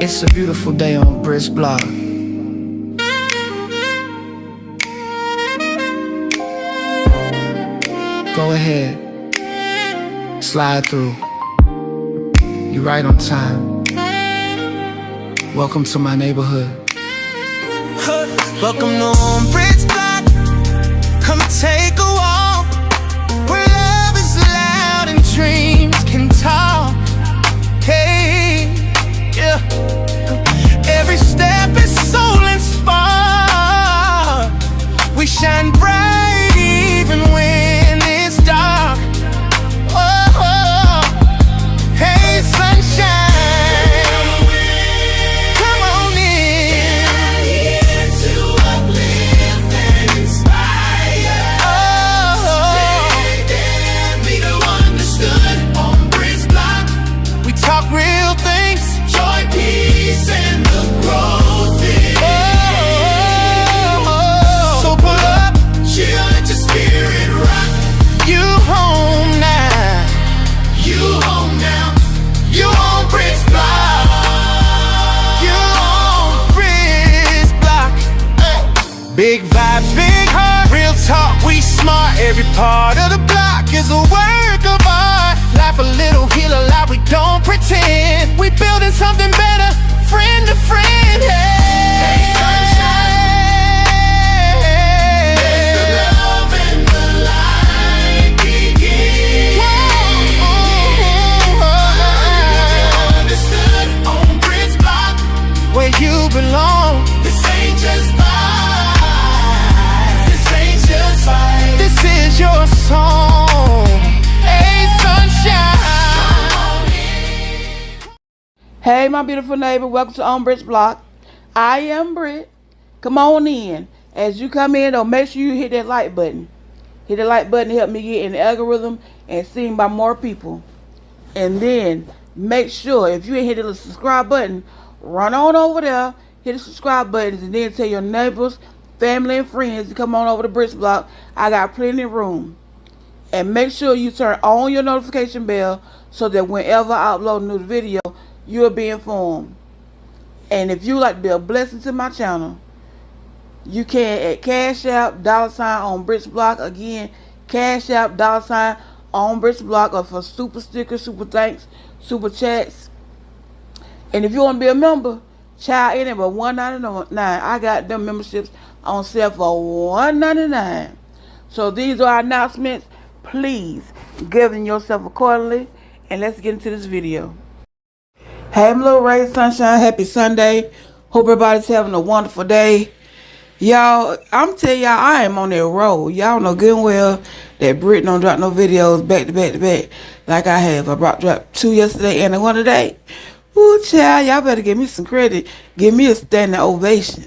It's a beautiful day on Brisk Block. Go ahead, slide through. You're right on time. Welcome to my neighborhood. Welcome to Brisk Block. Come take a walk where love is loud and dreams can talk. Hey, yeah. Every step is soul inspired. We shine bright even when it's dark. Oh, hey, sunshine. Big vibes, big heart, real talk, we smart. Every part of the block is a work of art. Life a little, heal a lot, we don't pretend. We building something better, friend to friend. Hey, sunshine, let the love and the light begin. Understood on Brisk Block, where you belong. This ain't just this is your song. Hey, sunshine. Hey, my beautiful neighbor. Welcome to On Brisk Block. I am Britt. Come on in. As you come in, though, make sure you hit that like button. Hit the like button to help me get in the algorithm and seen by more people. And then make sure, if you ain't hit the subscribe button, run on over there, hit the subscribe buttons, and then tell your neighbors, family, and friends to come on over to Brisk Block. I got plenty of room. And make sure you turn on your notification bell so that whenever I upload a new video, you'll be informed. And if you like to be a blessing to my channel, you can at Cash App, $ on Brisk Block. Again, Cash App, $ on Brisk Block, or for super stickers, super thanks, super chats. And if you want to be a member, child, in it but $1.99. I got them memberships on sale for $1.99. So these are our announcements. Please govern yourself accordingly, and let's get into this video. Hey, my little ray sunshine, happy Sunday. Hope everybody's having a wonderful day. Y'all, I'm telling y'all, I am on that road. Y'all know good and well that Britt don't drop no videos back to back to back like I have. I dropped 2 yesterday and 1 today. Ooh, child, y'all better give me some credit. Give me a standing ovation.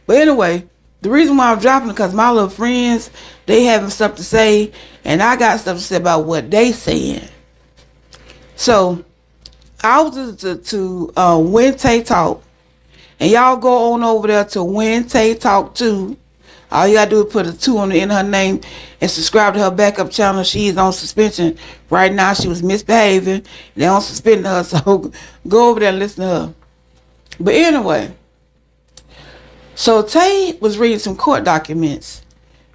But anyway, the reason why I'm dropping it because my little friends, they having stuff to say, and I got stuff to say about what they saying. So, I was to When Tay Talk, and y'all go on over there to When Tay Talk 2. All you gotta do is put a 2 on the end of her name and subscribe to her backup channel. She is on suspension right now. She was misbehaving. They don't suspend her, so go over there and listen to her. But anyway, so Tay was reading some court documents.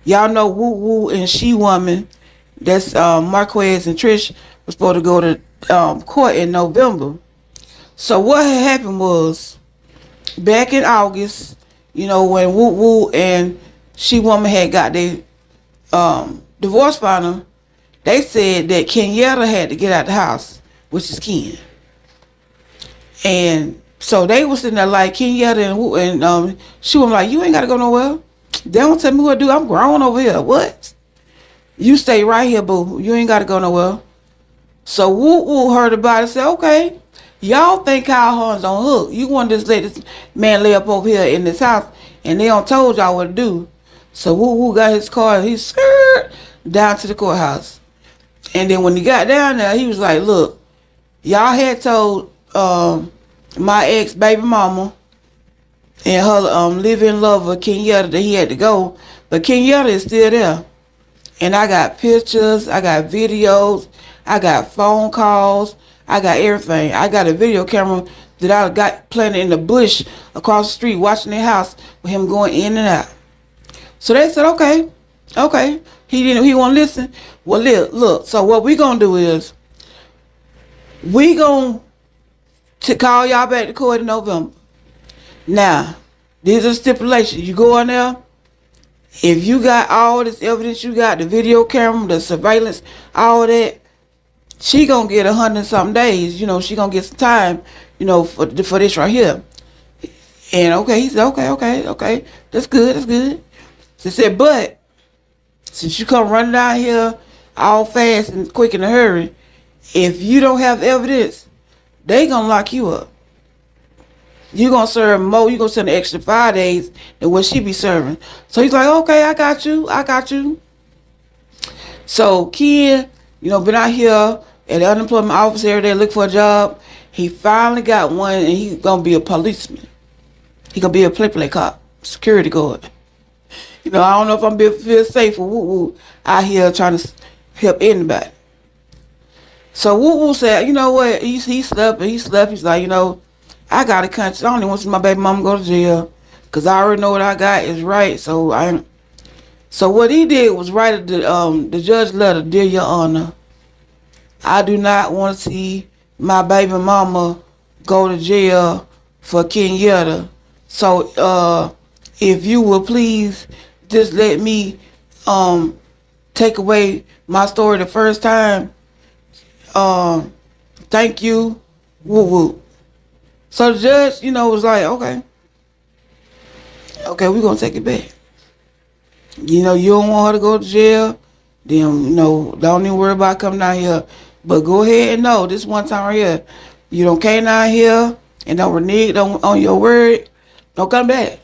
Y'all know Woo Woo and She Woman. That's Marques and Trish was supposed to go to court in November. So what had happened was, back in August, you know, when Woo Woo and She Woman had got their divorce final, they said that Kenyatta had to get out the house, which is Ken. And so they was sitting there like Kenyatta and She Woman like, you ain't got to go nowhere. They don't tell me what to do. I'm grown over here. What? You stay right here, boo. You ain't got to go nowhere. So Woo Woo heard about it and said, okay, y'all think Kyle Horn's on hook. You want to just let this man lay up over here in this house, and they don't told y'all what to do. So Woo Woo got his car and he skirt down to the courthouse. And then when he got down there, he was like, look, y'all had told my ex baby mama and her live-in lover Kenyatta that he had to go, but Kenyatta is still there. And I got pictures, I got videos, I got phone calls, I got everything. I got a video camera that I got planted in the bush across the street watching their house with him going in and out. So they said, okay. He won't listen. Well, look. So what we gonna do is we gonna call y'all back to court in November. Now, these are stipulations. You go in there. If you got all this evidence, you got the video camera, the surveillance, all that, she gonna get 100 something days. You know, she gonna get some time. You know, for this right here. And okay, he said, okay, that's good. She said, but since you come running down here all fast and quick in a hurry, if you don't have evidence, they gonna lock you up. You gonna serve more. You gonna send an extra 5 days than what she be serving. So he's like, okay, I got you. So Ken, been out here at the unemployment office every day looking for a job. He finally got one, and he's gonna be a policeman. He gonna be a play cop, security guard. I don't know if I'm feel safe or woo out here trying to help anybody. So woo said, you know what? He slept. He's like, I got a conscience. I don't even want to see my baby mama go to jail, cause I already know what I got is right. So what he did was write the judge letter, dear Your Honor. I do not want to see my baby mama go to jail for Kenyatta. So if you will please just let me take away my story the first time. Thank you. Woo. So the judge, was like, okay, we're gonna take it back. You don't want her to go to jail, then don't even worry about coming down here. But go ahead and know this one time right here, you don't came down here and don't renege on your word, don't come back.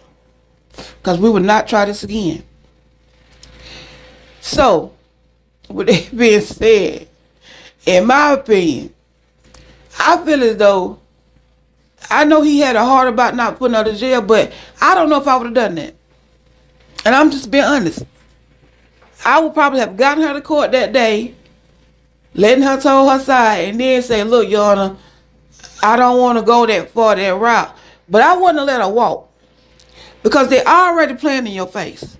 Because we would not try this again. So, with that being said, in my opinion, I feel as though, I know he had a heart about not putting her to jail, but I don't know if I would have done that. And I'm just being honest. I would probably have gotten her to court that day, letting her tell her side, and then say, look, Your Honor, I don't want to go that far, that route. But I wouldn't have let her walk. Because they're already playing in your face.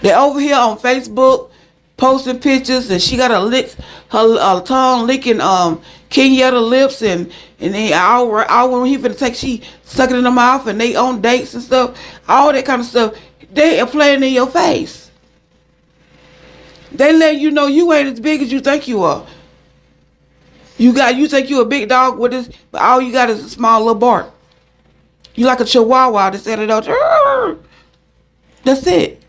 They're over here on Facebook posting pictures, and she got her tongue licking Kenyatta lips, and then all when he finna take, she sucking in her mouth, and they on dates and stuff, all that kind of stuff. They are playing in your face. They let you know you ain't as big as you think you are. You think you a big dog with this, but all you got is a small little bark. You like a chihuahua that said it out. That's it.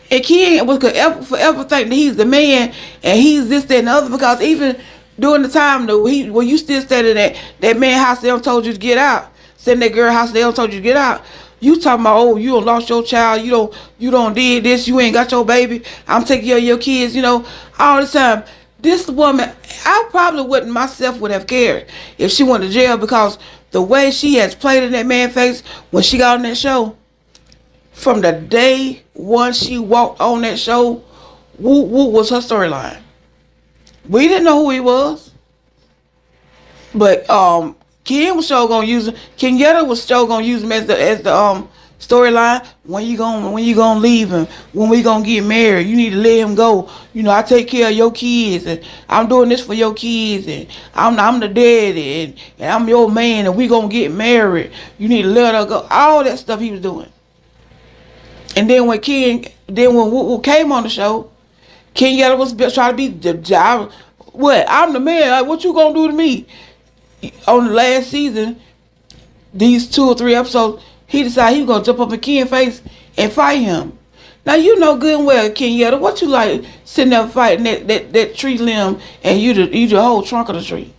And Ken was forever think that he's the man and he's this, that, and the other, because even during the time when you still standing at that man house, they don't told you to get out. Sitting that girl house, they don't told you to get out. You talking about, oh, you done lost your child, you don't did this, you ain't got your baby, I'm taking care of your kids, all the time. This woman, I probably wouldn't myself would have cared if she went to jail, because the way she has played in that man's face when she got on that show, from the day one she walked on that show, what was her storyline? We didn't know who he was. But Ken was sure gonna use him. Kenyatta was sure gonna use him as the storyline. When you gonna leave him? When we gonna get married? You need to let him go. I take care of your kids, and I'm doing this for your kids, and I'm the daddy, and I'm your man, and we gonna get married. You need to let her go. All that stuff he was doing. And then when Woo came on the show, Kenyatta was trying to be the job. What? I'm the man. Like, what you gonna do to me? On the last season, these 2 or 3 episodes, he decided he was gonna jump up in Ken's face and fight him. Now you know good and well, Kenyatta, what you like sitting there fighting that tree limb, and you the whole trunk of the tree.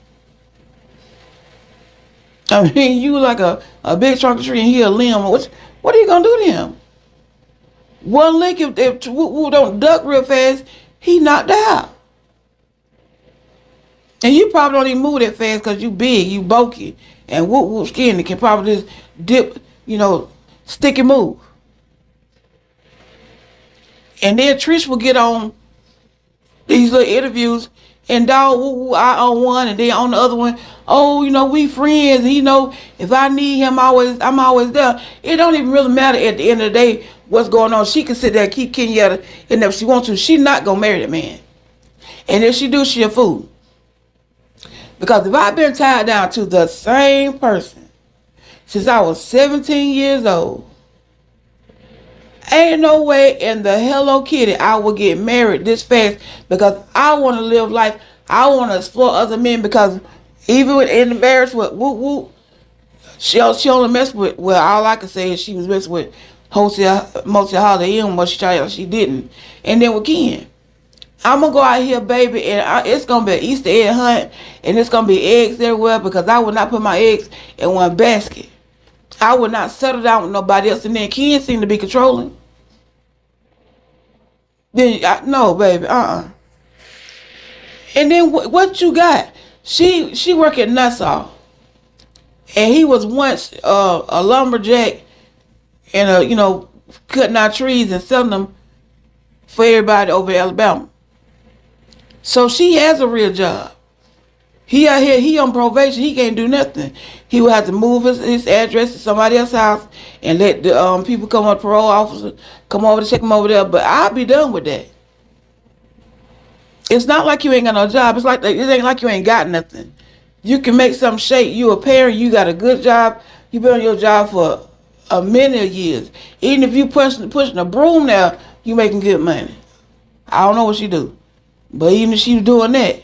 I mean, you like a big trunk of the tree and he a limb. What are you gonna do to him? One lick, if Woo don't duck real fast, he knocked out. And you probably don't even move that fast because you big, you bulky, and Woo skinny can probably just dip, stick and move. And then Trish will get on these little interviews, and dog, I on one, and then on the other one, oh, we friends. And, if I need him, I'm always there. It don't even really matter at the end of the day what's going on. She can sit there and keep Kenyatta, and if she wants to, she not gonna marry the man. And if she do, she a fool. Because if I've been tied down to the same person since I was 17 years old, ain't no way in the Hello Kitty I will get married this fast, because I want to live life. I want to explore other men, because even in the marriage with she only messed with, well, all I can say is she was messing with mostly Holiday Inn, but she didn't. And then with Ken, I'm going to go out here, baby, and it's going to be an Easter egg hunt, and it's going to be eggs everywhere, because I would not put my eggs in one basket. I would not settle down with nobody else. And then Ken seemed to be controlling. Then no, baby, And then what you got? She work at Nassau, and he was once a lumberjack, and cutting out trees and selling them for everybody over in Alabama. So she has a real job. He out here, he on probation, he can't do nothing. He would have to move his address to somebody else's house and let the people come up, parole officer, come over to check him over there. But I'll be done with that. It's not like you ain't got no job. It ain't like you ain't got nothing. You can make something shake. You a parent, you got a good job. You been on your job for a many years. Even if you pushing a broom now, you making good money. I don't know what she do. But even if she was doing that,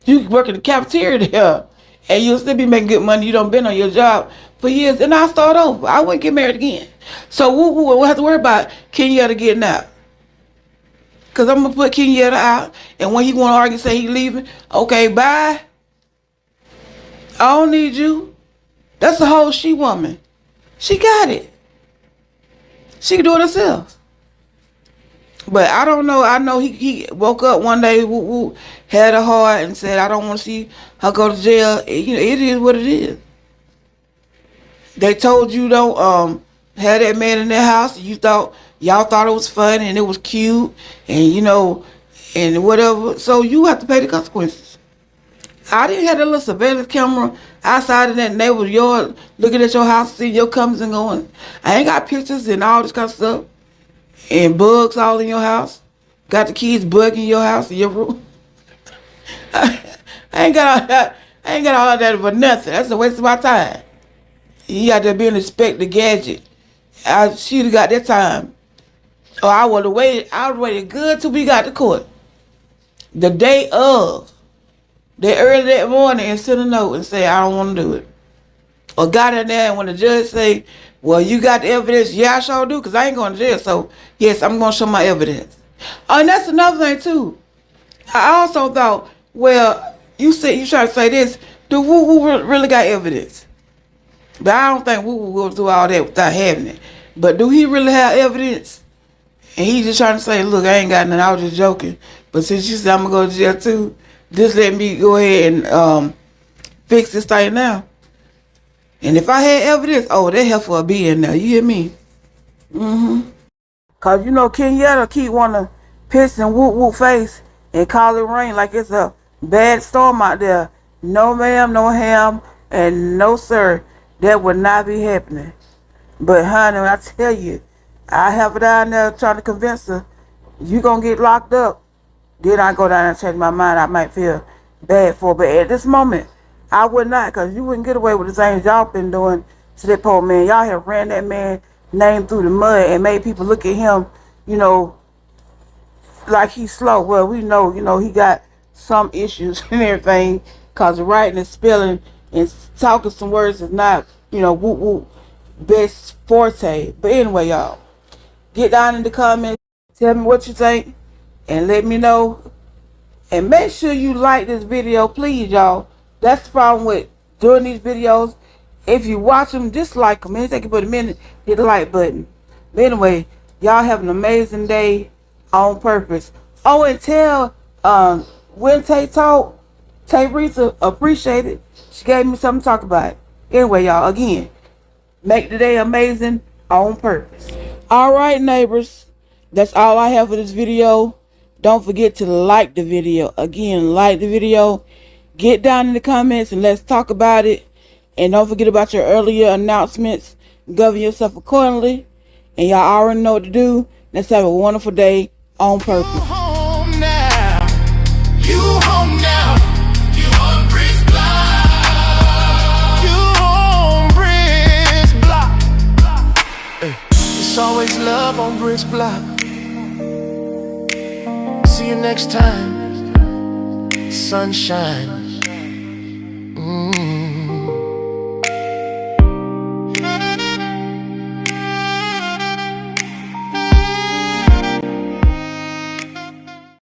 you work in the cafeteria there, and you'll still be making good money. You don't been on your job for years, and I'll start over. I wouldn't get married again. So we'll have to worry about Kenyatta getting out. Because I'm going to put Kenyatta out, and when he want to argue, say he leaving, okay, bye. I don't need you. That's a whole she woman. She got it. She can do it herself. But I don't know. I know he woke up one day, had a heart, and said, I don't want to see her go to jail. It is what it is. They told you don't have that man in their house. And y'all thought it was fun and it was cute, and and whatever. So you have to pay the consequences. I didn't have that little surveillance camera outside of that neighbor's yard looking at your house, seeing your comings and goings. I ain't got pictures and all this kind of stuff. And bugs all in your house. Got the kids bugging your house and your room. I ain't got all that. I ain't got all that for nothing. That's a waste of my time. You got to be an inspector gadget. She'd have got that time. Or I would have waited good till we got to court. The day of. Early that morning, and send a note and say, I don't want to do it. Or got in there, and when the judge say, well, you got the evidence, yeah, I sure do, because I ain't going to jail. So, yes, I'm going to show my evidence. Oh, and that's another thing, too. I also thought, well, you try to say this, do Woo really got evidence? But I don't think Woo will go through all that without having it. But do he really have evidence? And he just trying to say, look, I ain't got nothing, I was just joking. But since you said I'm going to go to jail, too, just let me go ahead and fix this thing now. And if I had evidence, that hell for a being now. You hear me? Cause Kenyatta keep wanna piss in Woo face and call it rain like it's a bad storm out there. No ma'am, no ham, and no sir. That would not be happening. But honey, I tell you, I have her down there trying to convince her, you gonna get locked up. Then I go down and change my mind. I might feel bad for her. But at this moment, I would not, because you wouldn't get away with the things y'all been doing to that poor man. Y'all have ran that man name through the mud and made people look at him, like he's slow. Well, we know, he got some issues and everything, because writing and spelling and talking some words is not, best forte. But anyway, y'all, get down in the comments, tell me what you think, and let me know. And make sure you like this video, please, y'all. That's the problem with doing these videos. If you watch them, dislike them. Anything you put a minute, hit the like button. But anyway, y'all have an amazing day on purpose. Oh, and tell when Tay talk, Tay Risa appreciate it. She gave me something to talk about. Anyway, y'all, again, make the day amazing on purpose. All right, neighbors. That's all I have for this video. don't forget to like the video. Again, like the video. Get down in the comments and let's talk about it. And don't forget about your earlier announcements. Govern yourself accordingly. And y'all already know what to do. Let's have a wonderful day on purpose. You home now. You home now. You on Brick's Block. You on Brick's Block. Hey. It's always love on Brick's Block. See you next time. Sunshine.